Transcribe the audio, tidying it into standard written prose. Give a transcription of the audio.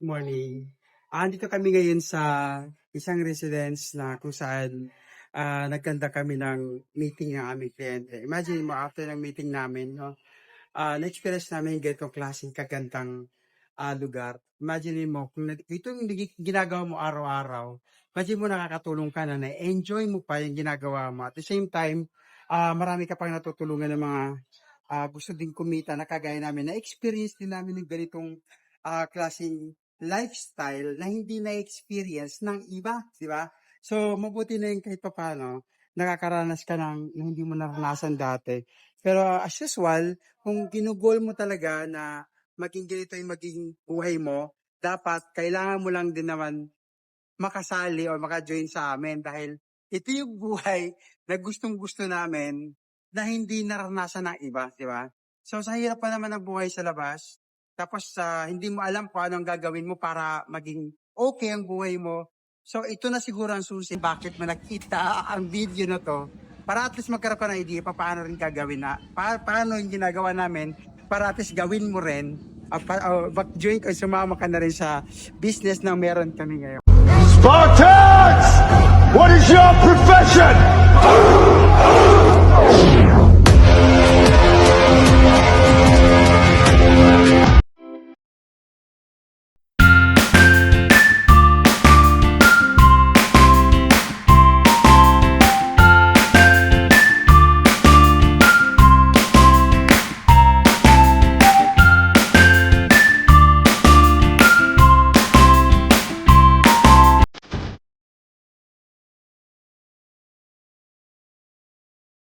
Morning. Andito kami ngayon sa isang residence na kung saan nagkanda kami ng meeting ng aming kliyente. Imagine mo, after ng meeting namin, no, na-experience namin yung ganitong klaseng kagandang lugar. Imagine mo, kung ito yung ginagawa mo araw-araw, imagine mo nakakatulong ka na-enjoy mo pa yung ginagawa mo. At the same time, marami ka pang natutulungan ng mga gusto din kumita na kagaya namin. Na-experience din namin yung ganitong klaseng lifestyle na hindi na-experience ng iba, di ba? So, mabuti na yung kahit paano, nakakaranas ka ng hindi mo naranasan dati. Pero as usual, kung ginugol mo talaga na maging ganito yung maging buhay mo, dapat kailangan mo lang din naman makasali o maka-join sa amin dahil ito yung buhay na gustong-gusto namin na hindi naranasan ng iba, di ba? So, sa hirap pa naman ng buhay sa labas, tapos hindi mo alam kung anong gagawin mo para maging okay ang buhay mo. So, ito na siguro ang susi bakit mo nakita ang video na to para at least magkaroon ka ng idea paano rin gagawin na, paano yung ginagawa namin para at least gawin mo rin join ka, sumama ka na rin sa business na meron kami ngayon. Spartans! What is your profession?